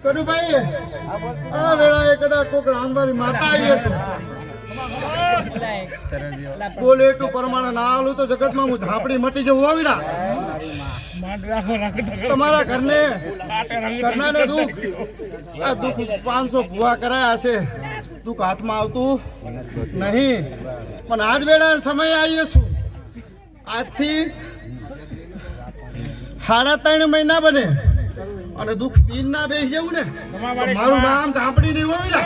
કનુભાઈ આ વેળાએ કદાચ કોક રામવારી માતા આવી હશે. બોલે એટલું પ્રમાણે ના આલું તો જગતમાં હું ઝાપડી મટી જવું આવીરા. તમારા ઘરનાને દુઃખ આ દુઃખ 500 ભૂવા કરાયા હશે, દુઃખ હાથમાં આવતું નહીં. પણ આજ વેળા સમય આવીએ છું. આજથી 3.5 મહિના બને અને દુઃખ પીન ના બેસી જવું ને. મારું નામ ઝાપડી નહીં હોય.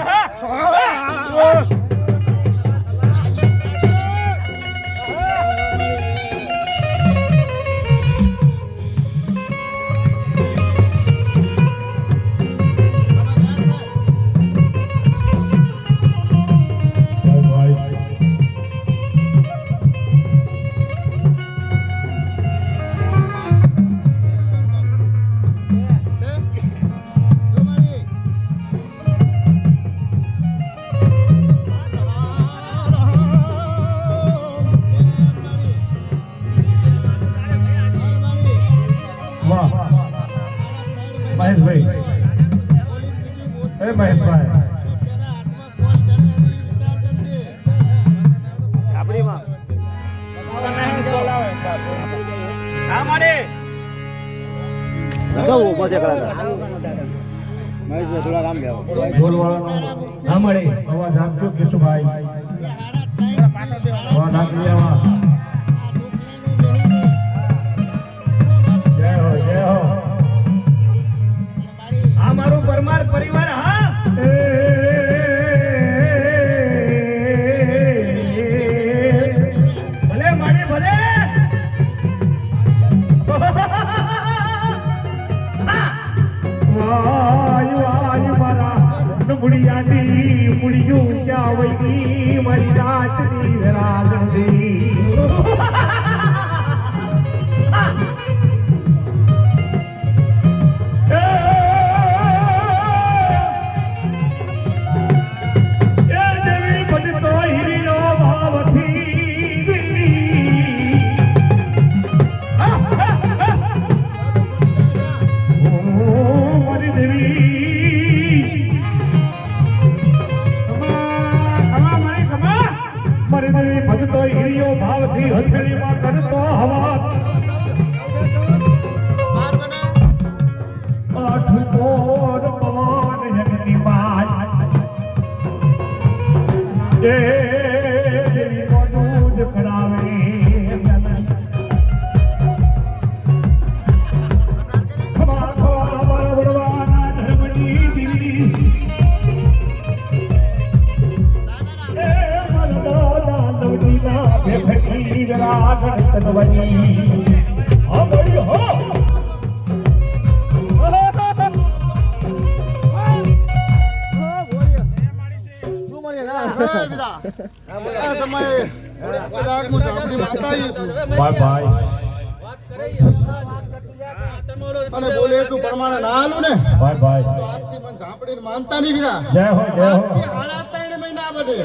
અને બોલે એટલું પ્રમાણે ના હાલું ને આજથી મને ઝાપડીને માનતા નહીં વીરા. 3.5 મહિના બને,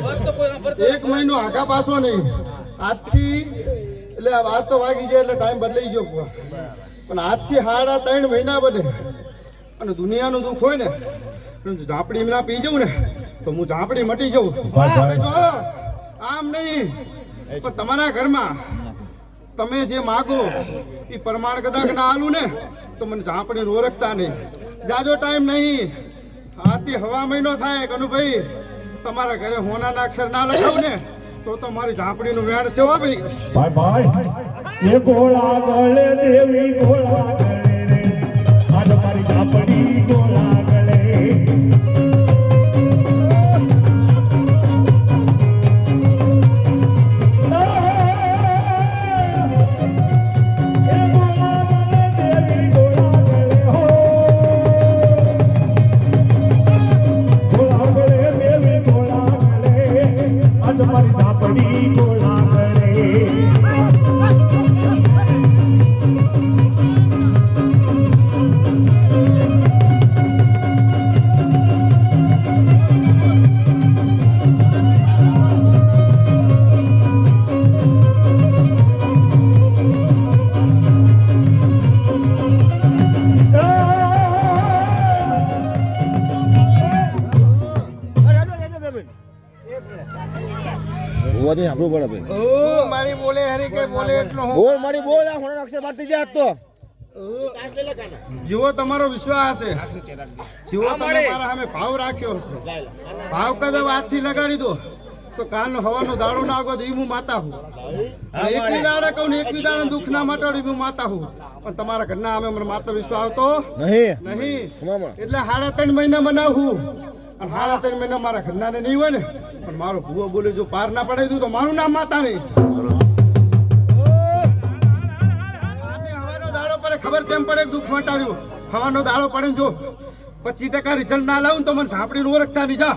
1 મહિનો આગા પાછો નહીં. આજથી એટલે આ વાર તો વાગી જાય એટલે ટાઈમ બદલાઈ ગયો. પણ આજથી 3.5 મહિના બને અને દુનિયાનું દુઃખ હોય ને ઝાપડી ના પી જવું ને તો હું ઝાપડી મટી જવું. જો આમ નહીં પણ તમારા ઘરમાં તમે જે માગો એ પ્રમાણ કદાચ ના આલું ને તો મને ઝાપડી ઓળખતા નહીં. જાજો ટાઈમ નહીં, આથી હવા મહિનો થાય. કનુભાઈ તમારા ઘરે હોનાના અક્ષર ના લખાવું ને તો મારી ઝાપડીનું વેણ છે. હો ભાઈ એ ગોળા ગળે દેવી ગોળા ગળે રે આજ મારી ઝાપડી ગોળા ગળે. ભુવાજી સાંભળવું પડે ભાઈ. ઓ મારી બોલે હરી કે બોલે એટલો હું બોલ મારી બોલ આ હોણે અક્ષર મારતી જાય તો જેવો તમારો વિશ્વાસ છે જેવો તમે મારા સામે ભાવ રાખ્યો હશે ભાવ કદાચ હાથથી લગાડી દો તો કાલનો હવાનો દાડો ના આગો હું માતા હું એકવી દાડે કહું ને એકવી દાડે દુઃખ ના મટાડી હું માતા હું પણ તમારા ઘરના અમે મને માત્ર વિશ્વાસ આવતો નહીં નહીં ખમામણ. એટલે 3.5 મહિના બનાવું અને 3.5 મહિના મારા ઘરના ને નહીં હોય ને પણ મારો ભૂવો બોલી જો પાર ના પડાવી દઉં તો મારું નામ માતા નહીં હવાનો દાડો પડે ખબર કેમ પડે દુઃખ મટાડ્યું હવાનો દાડો પડે જો 25% રિઝલ્ટ ના લાવું તો મને ઝાપડીને ઓળખતા નહીં જા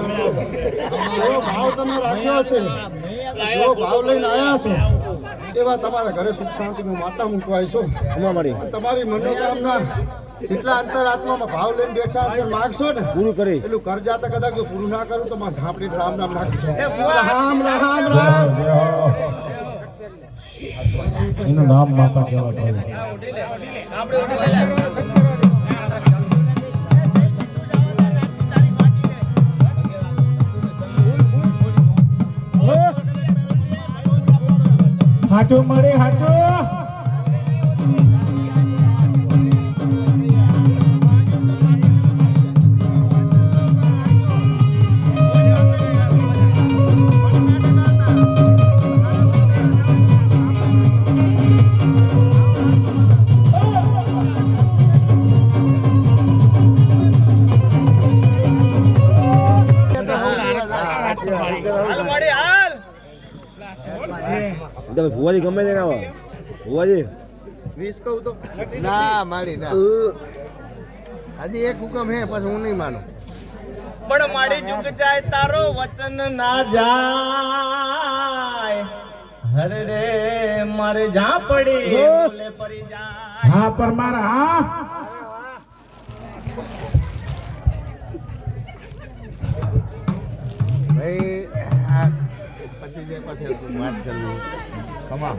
જો ભાવ તમે રાખ્યો હશે જો ભાવ લઈને આવ્યા છો એવા તમારા ઘરે સુખ શાંતિ હું માતા મૂકવા છું અમારી તમારી મનોકામના જેટલા અંતરાત્મામાં ભાવ લઈને બેઠા હશે માગશો ને પૂરું કરી એટલું કરજા તો કદાચ જો પૂરું ના કરું તો મારે ઝાપડી રામ નામ નાખજો રામ રામ રામ એનું નામ માતા કહેવાય. હાચું મળે હાચું. ભુવાજી ગમે તે ના ભુવાજી 20 કહું તો ના મારી ના હજી એક હુકમ હે પછી હું નહીં માનું પણ મારી જુગ જાય તારો વચન ના જાય હરે રે મારે જા પડી બોલે પરી જાય હા પરમાર હા ભાઈ આ પતિ જે પાછળ વાત કરવી કમા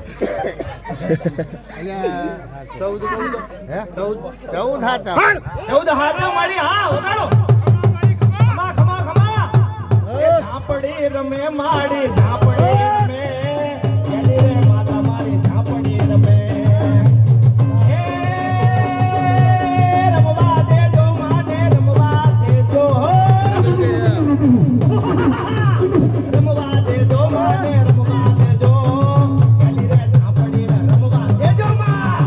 અલ્યા 14 કહું તો હે 14 હાચા 14 હાથ મારી હા ઉતારો ખમા ખમા ખમા એ ઝાપડી રમે માડી ઝાપડી રમે એલી રે માતા મારી ઝાપડી રમે એ રમવા દેજો માને રમવા દેજો રમવા દેજો માને રમવા દેજો એલી રે ઝાપડી રમવા દેજો માં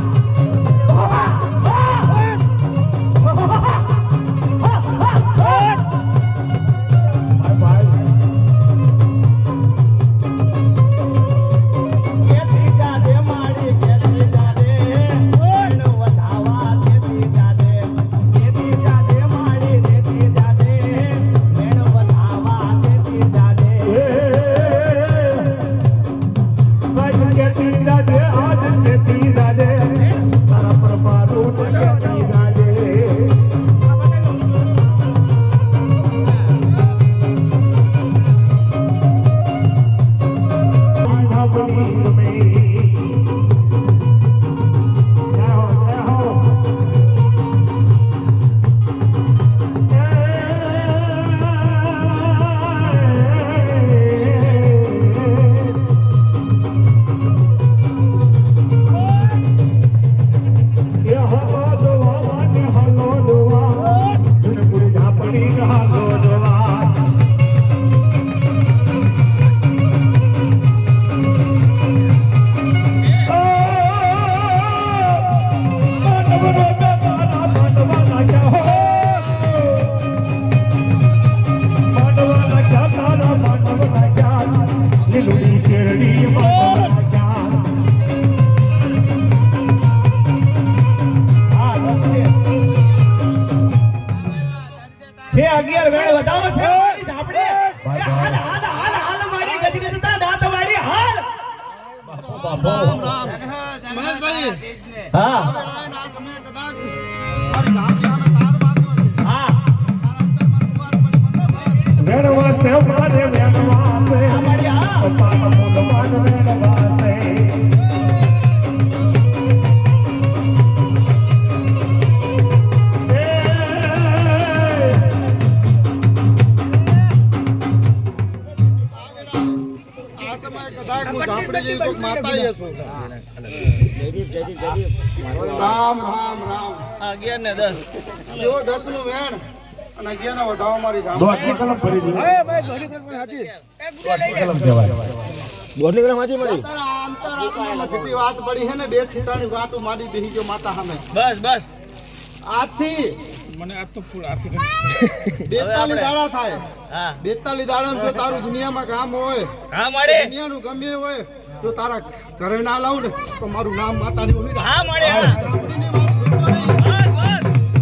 છે 11 વેળ વધાવો છે મારી ઝાપડી હાલ હાલ હાલ હાલ મારી ગજી ગજતા દાંત વાળી હાલ રામ રામ મહેશભાઈ હા આ વેળાએ આ સમયે કદાચ મારી ઝાંપડી સામે તાર બાંધ્યો છે હા તારા અંતરમાં સુવાસ પડી મને બહાર વેણવા છે મારે વેણવા છે અમારી હા પાટા મોઢ માન વેણવા છે આ સમયે કદાચ હું ઝાંપડી જેવી કોઈક માતાઈએ છું રામ રામ રામ 11 ને 10 જો 10 નું વેણ અને 11 નો વધાવો મારી દોઢની ઝાંપડી કલમ ભરી દીધી કલમ કહેવાય દોઢની કલમ હાજી મળી તારા અંતરાત્મામાં જેટલી વાત પડી છે ને બે થીટાની વાટું મારી બેહી ગયો માતા સામે બસ બસ આજથી મને આ તો ફૂલ આથી 42 દાડા થાય હા 42 દાડામાં જો તારું દુનિયામાં કામ હોય હા મળે દુનિયાનું ગમે હોય જો તારા ઘરે ના લાવું ને તો મારું નામ માતાની હોય હા મળે હા ઝાંપડીની વાત ભૂલતો નહીં.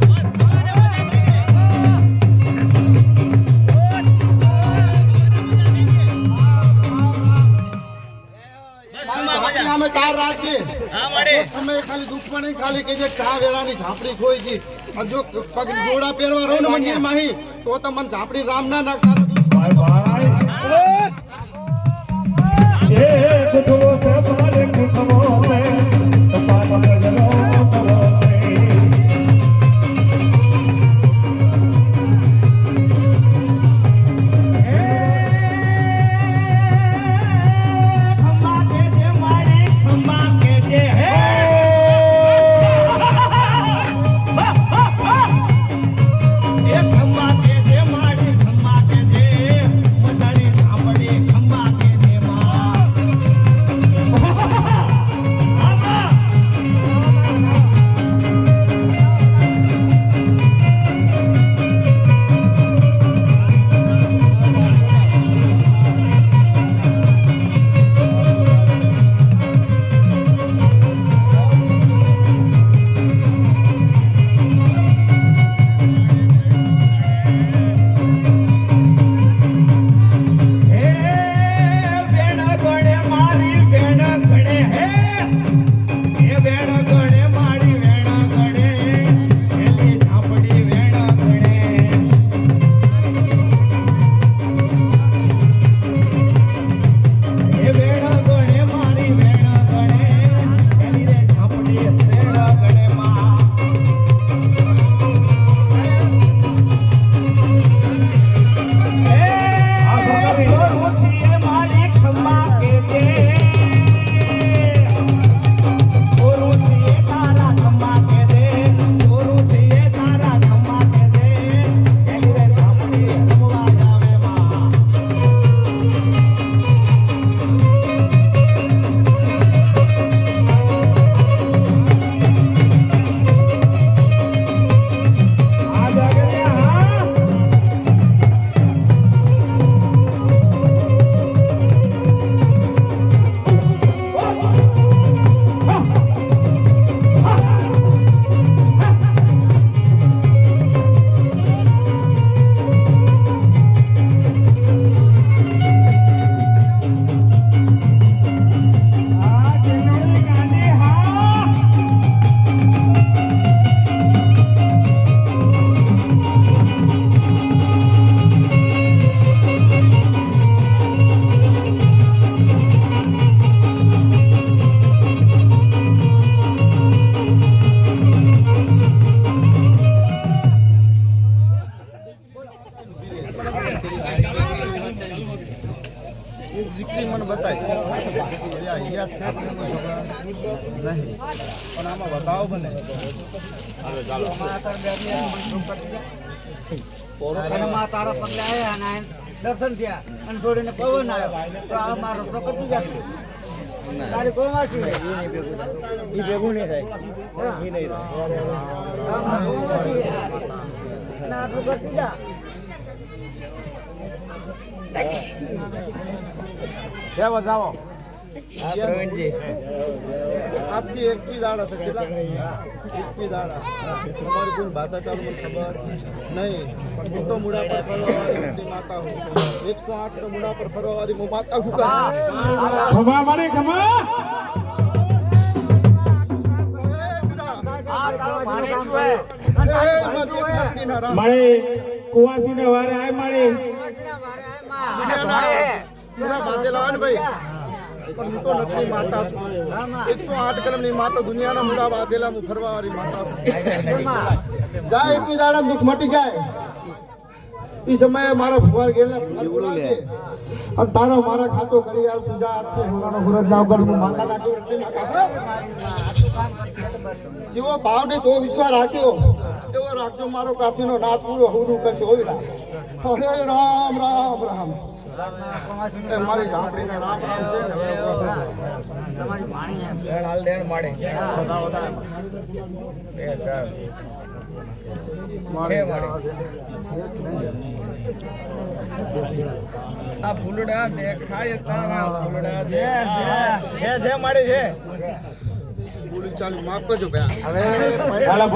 મારી ઝાંપડી સામે તાર રાખજે હા મળે એક સમયે ખાલી દુશ્મન નહીં, ખાલી કે જે ચા વેળાની ઝાંપડી ખોઈ છે અને જો પગ જોડા પહેરવા રહું ને મંદિર માહી તો મને ઝાંપડી રામ ના નાખતા ભાઈ ભાઈ એ કુઠવો છે મારે કુઠવો છે પાટા મોઢ કુઠવો છે ખમ્મા કે જે મારી ખમ્મા કે જે હે એ ખમ્મા કે જે મારી ખમ્મા કે જે મજાની ઝાંપડી ખમ્મા કે જે માં હે બેન ગણે મારી બેન ગણે હે એ બેન ગણે મારી વેણ ગણે એલી ઝાંપડી વેણ ગણે એ વેણ ગણે મારી વેણ ગણે એલી રે ઝાંપડી વેણ ગણે માં આ સરકારી મારી ખમ્મા કે જે ઓરું છે તારા ખમ્મા કે દે ઓરું છે તારા ખમ્મા કે દે એલી રે ઝાંપડી રમવા જાવે માં આ જાગે હા આ જનોડી ગાડી હા એ દીકરી મને બતાવી અહીંયા સેટ નહીં પણ આમાં બતાવો બને તારા પગલે આવ્યા અને દર્શન થયા અને છોડીને પવન આવ્યો તો આ મારો તો કતી જતો તારી કોઈ વાંચી ભેગું નહીં થાય આટલું કરતી જા જાઓ જાઓ પ્રવીણજી આપથી એક બી દાડા તો કેટલા એક બી દાડા તમારી કોઈ ભાષા ચાલુ મને ખબર નહીં પણ હું તો મુડા પર ફરવાવાળી માતા હું 108 તો મુડા પર ફરવાવાળી હું માતા શું કરું ખમા મારી ખમા કમાજીનું કામ કરે. એ મારી એક લાકડીના રામ. મારી કુવાસીને વારે આય મારી કમાજીના વારે આય માં. દુનિયાના પૂરા બાંધેલા હોય ને ભાઈ પણ હું તો નથી માતા છું. 108 કલમની માતા દુનિયાના મુડા બાંધેલા હું ફરવા વાળી માતા છું. જાય એટલી દાડા દુઃખ મટી જાય એ સમયે મારા ભગવાન ગયેલા અને તારો મારા ખાતો કરી આવ સુજા આથી હોવાનો સુરજ નાવ કરી હું માતા નાખ્યો એટલી માતા જેવો ભાવ ને તો વિશ્વાસ રાખ્યો એવો રાખજો મારો કાશીનો નાથ પૂરો હોરું કરશે હોયલા. હરે રામ રામ રામ એ મારી ઝાંપડીના રામ રામ છે ને તમારી વાણી એમ. હાલ દેણ માડે આ ફૂલડા દેખાય તારા ફૂલડા છે માડે છે બોલી ચાલુ માફ કરજો ભાઈ હાલા